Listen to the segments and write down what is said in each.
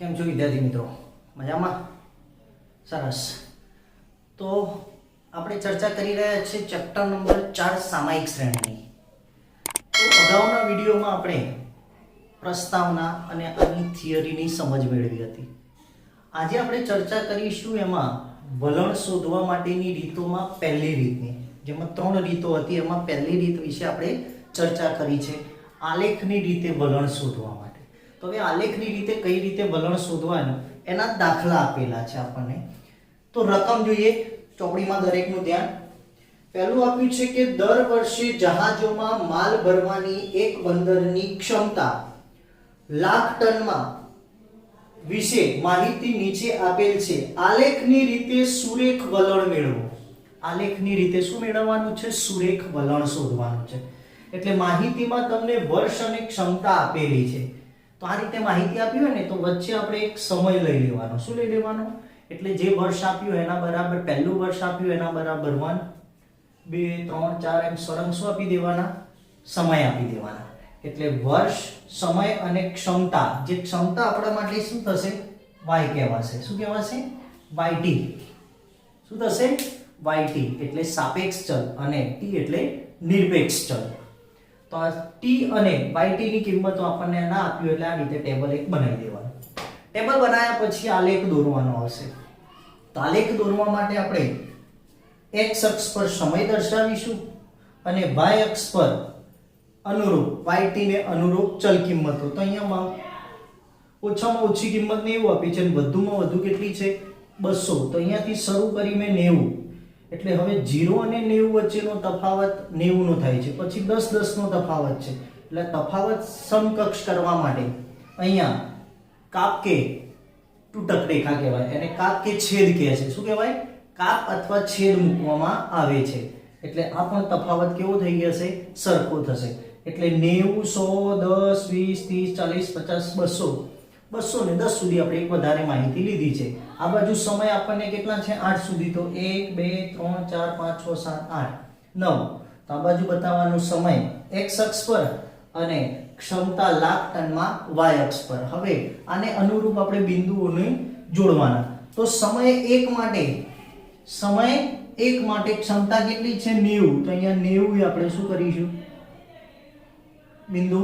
કેમ છો વિદ્યાર્થી મિત્રો? મજામાં? સરસ. તો આપણે ચર્ચા કરી રહ્યા છીએ ચેપ્ટર નંબર 4 સામાયિક શ્રેણીની. તો અગાઉના વિડીયોમાં આપણે પ્રસ્તાવના અને આની થિયરીની સમજ મેળવી હતી. આજે આપણે ચર્ચા કરીશું એમાં વલણ શોધવા માટેની રીતોમાં પહેલી રીતની, જેમાં 3 રીતો હતી એમાં પહેલી રીત વિશે આપણે ચર્ચા કરી છે, આલેખની રીતે વલણ શોધવા માટે. તો હવે આલેખની રીતે કઈ રીતે વલણ શોધવાનું એના દાખલા આપેલા છે આપણને. તો રકમ જોઈએ ચોપડીમાં દરેકનું ધ્યાન. પહેલું આપ્યું છે કે દર વર્ષે જહાજોમાં માલ ભરવાની એક બંદરની ક્ષમતા લાખ ટનમાં વિશે માહિતી નીચે આપેલ છે. આલેખની રીતે સુરેખ વલણ મેળવો. આલેખની રીતે શું મેળવવાનું છે? સુરેખ વલણ શોધવાનું છે. એટલે માહિતીમાં તમને વર્ષ અને ક્ષમતા આપેલી છે. તો આ રીતે માહિતી આપી હોય ને તો વચ્ચે આપણે એક સમય લઈ લેવાનો. શું લઈ લેવાનો? એટલે જે વર્ષ આપ્યું એના બરાબર પહેલું વર્ષ આપ્યું એના બરાબર 1 2 3 4 એમ સળંગ શું આપી દેવાના? સમય આપી દેવાના. એટલે વર્ષ, સમય અને ક્ષમતા. જે ક્ષમતા આપણા માટે શું થશે? y કહેવાશે. શું કહેવાશે? yt. શું થશે? yt એટલે સાપેક્ષ ચલ અને t એટલે નિરપેક્ષ ચલ. તો આ t અને yt ની કિંમતો આપણને ના આપ્યું એટલે આ રીતે ટેબલ એક બનાવી દેવાનું. ટેબલ બનાવ્યા પછી આલેખ દોરવાનો આવશે. તો આલેખ દોરવા માટે આપણે x અક્ષ પર સમય દર્શાવીશું અને y અક્ષ પર અનુરૂપ yt ને અનુરૂપ ચલ કિંમતો. તો અહીંયા ઓછામાં ઓછી કિંમત 90 આપી છે અને વધુમાં વધુ કેટલી છે? 200. તો અહીંયાથી શરૂ કરી મેં 90. એટલે હવે 0 અને 90 વચ્ચેનો તફાવત 90 નો થાય છે. પછી 10 10 નો તફાવત છે. એટલે તફાવત સમકક્ષ કરવા માટે અહીંયા કાપ કે તૂટક રેખા કહેવાય, અને કાપ કે છેદ કહે છે. શું કહેવાય? કાપ અથવા છેદ મૂકવામાં આવે છે. એટલે આ પણ તફાવત કેવો થઈ જશે? સરખો થશે. એટલે 90 100 10 20 30 40 50 200 200 ને 10 સુધી આપણે એક વધારે માહિતી લીધી છે. આ બાજુ સમય આપણને કેટલા છે? 8 સુધી. તો 1 2 3 4 5 6 7 8 9. તો આ બાજુ બતાવવાનું સમય x અક્ષ પર અને ક્ષમતા લાખ ટનમાં y અક્ષ પર. હવે આને અનુરૂપ આપણે બિંદુઓને જોડવાના. તો સમય 1 માટે ક્ષમતા કેટલી છે? 90. તો અહીંયા 90 આપણે શું કરીશું? બિંદુ.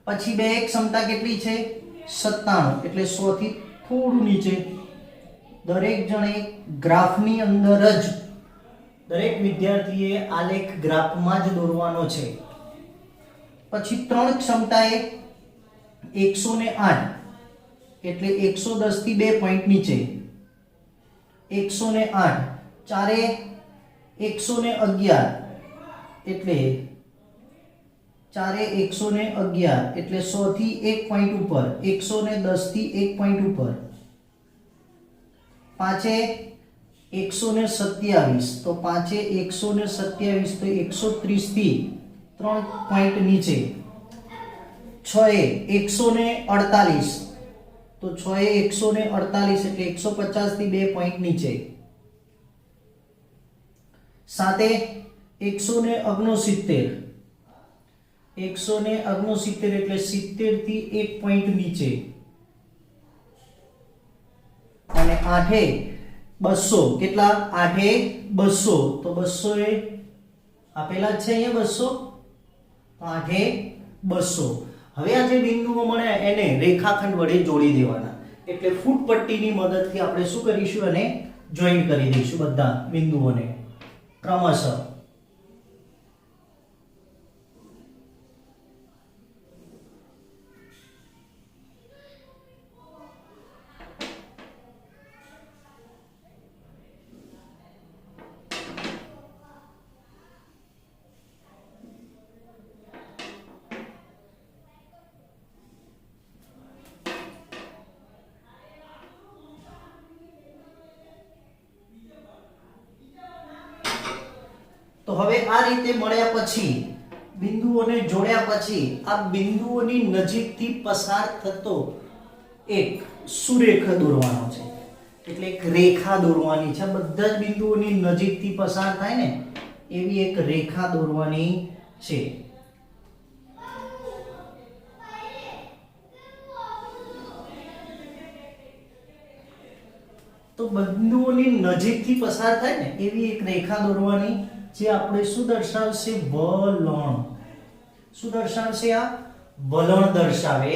પછી 2 ક્ષમતા કેટલી છે? 97. એટલે 100 થી થોડું નીચે. દરેક જણે ગ્રાફની અંદર જ દરેક વિદ્યાર્થીએ આલેખ ગ્રાફમાં જ દોરવાનો છે. પછી 3 ક્ષમતાએ 108. એટલે 110 થી 2 પોઈન્ટ નીચે 108. ચારે 111. એટલે ચારે 111 એટલે 100 થી 1 પોઈન્ટ ઉપર. 110 થી 1 પોઈન્ટ ઉપર. પાંચે 127. તો પાંચે 127 તો 130 થી 3 પોઈન્ટ નીચે. 6 એ 148. તો 6 એ 148 એટલે 150 થી 2 પોઈન્ટ નીચે. 7 એ 169. 169 એટલે 70 થી 1 પોઈન્ટ નીચે. અને 8 એ 200. કેટલા? 8 એ 200. તો 200 એ આપેલા છે અહીંયા 200. તો 8 એ 200. હવે આ જે બિંદુઓ મળ્યા એને રેખાખંડ વડે જોડી દેવાના. એટલે ફૂટ પટ્ટીની મદદથી આપણે શું કરીશું? અને જોઈન્ટ કરી દઈશું બધા બિંદુઓને ક્રમશઃ. તો હવે આ રીતે મળ્યા પછી બિંદુઓને જોડ્યા પછી આ બિંદુઓની નજીકથી પસાર થતો એક સુરેખ દોરવાનો છે. એટલે એક રેખા દોરવાની છે. બધા જ બિંદુઓની નજીકથી પસાર થાય ને એવી એક રેખા દોરવાની છે. તો બિંદુઓની નજીકથી પસાર થાય ને એવી એક રેખા દોરવાની, જે આપણે શું દર્શાવશે? વલણ. શું દર્શાવશે? આ વલણ દર્શાવે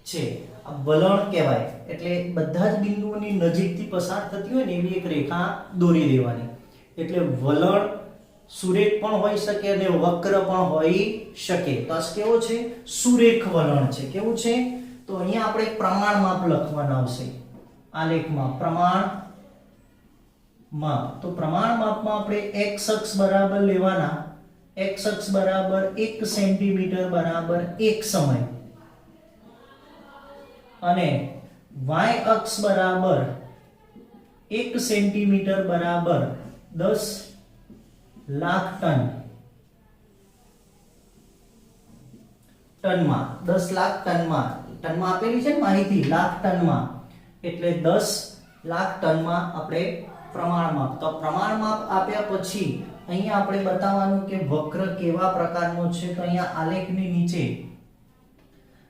છે. આ વલણ કહેવાય. એટલે બધા જ બિંદુઓની નજીકથી પસાર થતી હોય ને એવી એક રેખા દોરી દેવાની. એટલે વલણ સુરેખ પણ હોઈ શકે અને વક્ર પણ હોઈ શકે. તો આ કેવો છે? સુરેખ વલણ છે. કેવું છે? તો અહીંયા આપણે પ્રમાણ માપ લખવાના આવશે આલેખમાં. પ્રમાણ માપ. તો પ્રમાણ માપમાં આપણે x અક્ષ બરાબર લેવાના. x અક્ષ બરાબર 1 સેન્ટીમીટર બરાબર 1 સમય, અને y અક્ષ બરાબર 1 સેન્ટીમીટર બરાબર 10 લાખ ટન. ટનમાં 10 લાખ ટનમાં આપેલી છે ને માહિતી, લાખ ટનમાં, એટલે 10 લાખ ટનમાં આપણે પ્રમાણ માપ. તો પ્રમાણ માપ આપ્યા પછી અહીંયા આપણે બતાવવાનું કે વક્ર કેવા પ્રકારનો છે. તો અહીંયા આલેખની નીચે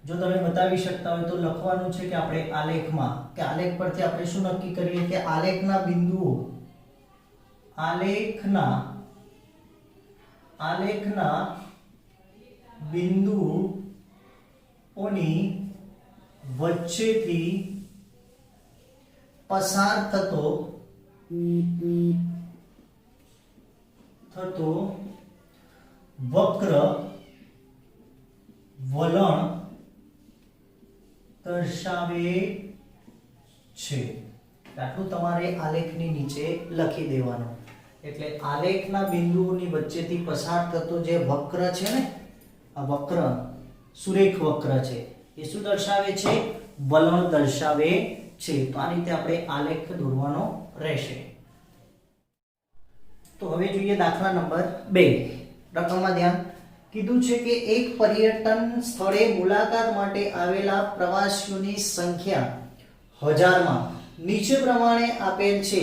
જો તમે બતાવી શકતા હોય તો લખવાનું છે કે આપણે આલેખમાં, કે આલેખ પરથી આપણે શું નક્કી કરીએ કે આલેખના બિંદુઓ, આલેખના બિંદુઓની વચ્ચેથી પસાર થતો વક્ર વલણ દર્શાવે છે. આટલું તમારે આલેખની નીચે લખી દેવાનું. એટલે આલેખના બિંદુઓની વચ્ચેથી પસાર થતો જે વક્ર છે ને, આ વક્ર સુરેખ વક્ર છે, એ શું દર્શાવે છે? વલણ દર્શાવે છે. તો આ રીતે આપણે આલેખ દોરવાનો રહેશે. તો હવે જોઈએ દાખલા નંબર 2. રકમમાં ધ્યાન. કીધું છે કે એક પર્યટન સ્થળે મુલાકાત માટે આવેલા પ્રવાસીઓની સંખ્યા 1000માં નીચે પ્રમાણે આપેલ છે.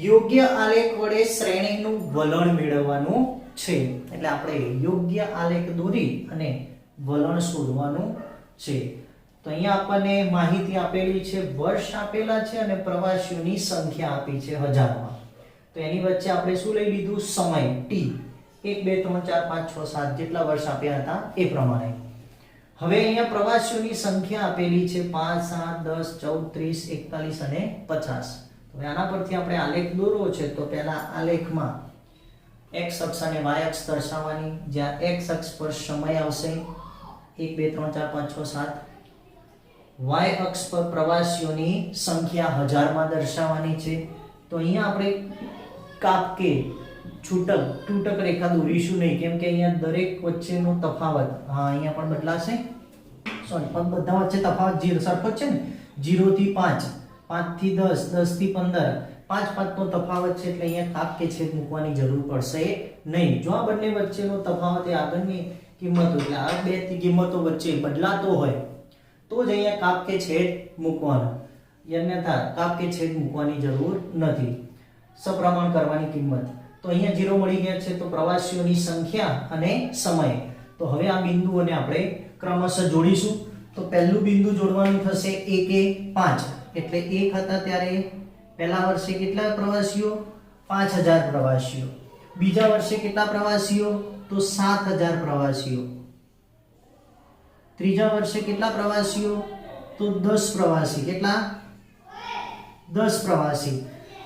યોગ્ય આલેખ વડે શ્રેણીનું વલણ મેળવવાનું છે. એટલે આપણે યોગ્ય આલેખ દોરી અને વલણ શોધવાનું છે. તો અહીંયા આપણને માહિતી આપેલી છે, વર્ષ આપેલા છે અને પ્રવાસીઓની સંખ્યા આપી છે 1000માં. તો એની વચ્ચે આપણે શું લઈ લીધું? સમય t. 1 2 3 4 5 6 7 જેટલા વર્ષ આપ્યા હતા એ પ્રમાણે. હવે અહીંયા પ્રવાસીઓની સંખ્યા આપેલી છે 5 7 10 14 30 41 અને 50. હવે આના પરથી આપણે આલેખ દોરવો છે. તો પહેલા આલેખમાં x અક્ષ અને y અક્ષ દર્શાવવાની. જ્યાં x અક્ષ પર સમય આવશે 1 2 3 4 5 6 7. y અક્ષ પર પ્રવાસીઓની સંખ્યા 1000માં દર્શાવવાની છે. તો અહીંયા આપણે કાપકે તૂટક રેખા દોરીશું નહીં, કેમ કે અહીંયા દરેક વચ્ચેનો તફાવત, હા અહીંયા પણ બદલાશે, સોરી બધા વચ્ચે તફાવત સરખો છે ને, 0 થી 5, 5 થી 10, 10 થી 15, 5 5 નો તફાવત છે. એટલે અહીંયા કાપ કે છેદ મૂકવાની જરૂર પડશે નહીં. જો આ બંને વચ્ચેનો તફાવત એ આગળની કિંમતો, એટલે આ બે કિંમતો વચ્ચે બદલાતો હોય તો જ અહીંયા કાપ કે છેદ મૂકવાનો, અન્યથા કાપ કે છેદ મૂકવાની જરૂર નથી. સપ્રમાણ કરવાની કિંમત. તો અહીંયા 0 મળી ગયા છે. તો પ્રવાસીઓની સંખ્યા અને સમય. તો હવે આ બિંદુઓને આપણે ક્રમશઃ જોડીશું. તો પહેલું બિંદુ જોડવાનું થશે 1 5. એટલે 1 હતા ત્યારે પહેલા વર્ષે કેટલા પ્રવાસીઓ? 5000 પ્રવાસીઓ. બીજા વર્ષે કેટલા પ્રવાસીઓ? તો 7000 પ્રવાસીઓ. ત્રીજા વર્ષે કેટલા પ્રવાસીઓ? તો 10 પ્રવાસી. કેટલા? 10 પ્રવાસી.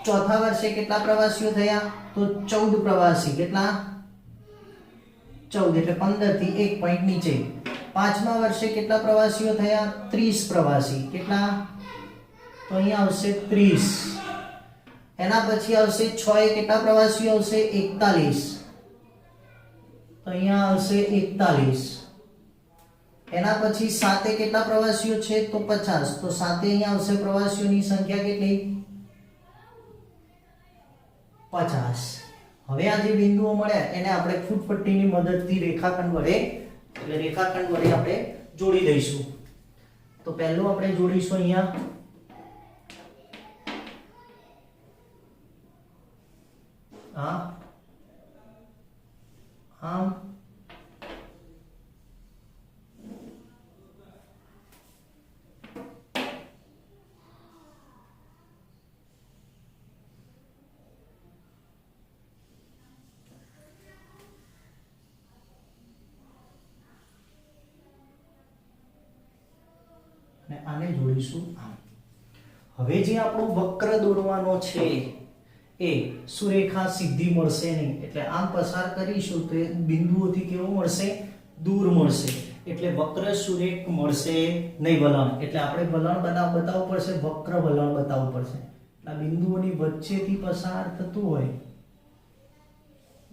ચોથા વર્ષે કેટલા પ્રવાસીઓ થયા? તો 14 પ્રવાસી. કેટલા? 14. એટલે 15 થી 1 પોઈન્ટ નીચે. પાંચમા વર્ષે કેટલા પ્રવાસીઓ થયા? 30 પ્રવાસી. કેટલા? તો અહીંયા આવશે 30. એના પછી આવશે 6 એ કેટલા પ્રવાસીઓ આવશે? 41. તો અહીંયા આવશે 41. એના પછી 7 એ કેટલા પ્રવાસીઓ છે? તો 50. તો 7 અહીંયા આવશે પ્રવાસીઓની સંખ્યા કેટલી? 50. હવે આ જે બિંદુઓ મળ્યા એને આપણે ફૂટપટ્ટીની મદદથી રેખાખંડ વડે આપણે જોડી દઈશું. તો પહેલું આપણે જોડીશું અહીંયા આમ દોરીશું આમ. હવે જે આપણો વક્ર દોરવાનો છે એ સુરેખા સીધી મળશે નહીં, એટલે આમ પસાર કરીશું તો એ બિંદુઓથી કેવો મળશે? દૂર મળશે. એટલે વક્ર સુરેખ મળશે નહીં વલણ. એટલે આપણે વલણ બતાવવું પડશે, વક્ર વલણ બતાવવું પડશે. આ બિંદુઓની વચ્ચેથી પસાર થતું હોય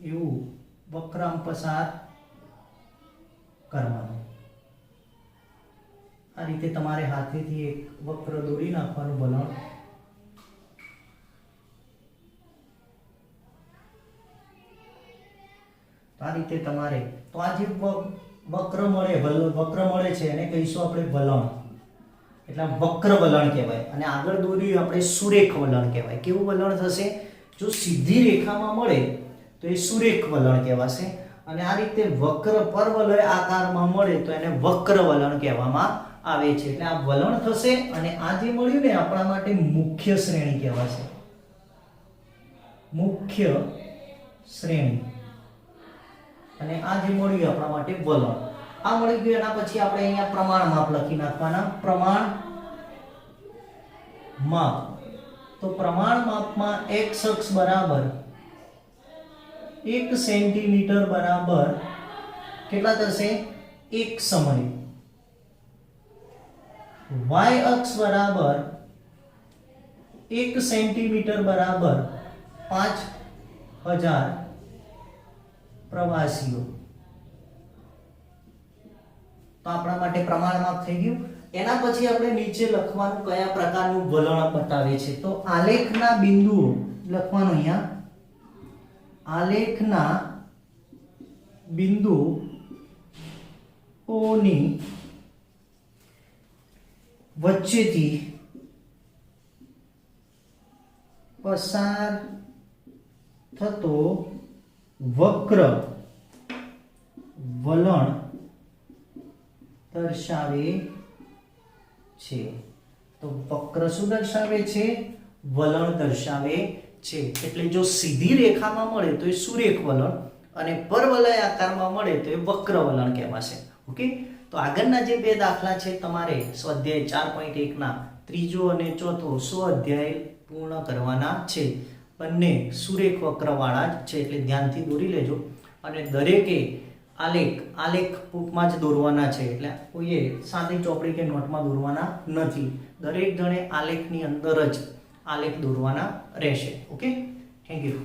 એવું વક્ર આમ પસાર કરવાનું. આ રીતે તમારે હાથેથી એક વક્ર દોરી નાખવાનું વલણ. આ રીતે તમારે તો આ જે વક્ર મળે છે એને કહીશું આપણે વલણ. એટલે વક્ર વલણ કહેવાય. અને આગળ દોર્યું આપણે સુરેખ વલણ કહેવાય. કેવું વલણ થશે? જો સીધી રેખામાં મળે તો એ સુરેખ વલણ કહેવાશે. અને આ રીતે વક્ર પરવલય આકારમાં મળે તો એને વક્ર વલણ કહેવામાં આવે છે. એટલે આ વલણ થશે. અને આ જે મળ્યું ને આપણા માટે મુખ્ય શ્રેણી કહેવાશે. મુખ્ય શ્રેણી. અને આ જે મળ્યું આપણા માટે વલણ. આ મળી ગયું. એના પછી આપણે અહીંયા પ્રમાણ માપ લખી નાખવાના. પ્રમાણ માપ. તો પ્રમાણ માપમાં x અક્ષ બરાબર 1 સેન્ટીમીટર બરાબર કેટલા થશે? 1 સમય. y અક્ષ બરાબર 1 સેન્ટીમીટર બરાબર 5000 પ્રવાસીઓ. તો આપણા માટે પ્રમાણ માપ થઈ ગયું. એના પછી આપણે નીચે લખવાનું કયા પ્રકારનું વલણ બતાવે છે. તો આલેખના બિંદુઓ લખવાનું. અહીંયા આલેખના બિંદુઓની વચ્ચેથી પસાર થતો વક્ર વલણ દર્શાવે છે. તો વક્ર શું દર્શાવે છે? વલણ દર્શાવે છે. એટલે જો સીધી રેખામાં મળે તો એ સુરેખ વલણ, અને પરવલય આકારમાં મળે તો એ વક્ર વલણ કહેવાશે. ઓકે. તો આગળના જે બે દાખલા છે તમારે સ્વાધ્યાય 4.1 ના ત્રીજો અને ચોથો સ્વાધ્યાય પૂર્ણ કરવાના છે. બંને સુરેખ વક્રવાળા જ છે, એટલે ધ્યાનથી દોરી લેજો. અને દરેકે આલેખ બુકમાં જ દોરવાના છે. એટલે કોઈએ સાદી ચોપડી કે નોટમાં દોરવાના નથી. દરેક જણે આલેખની અંદર જ આલેખ દોરવાના રહેશે. ઓકે. Thank you.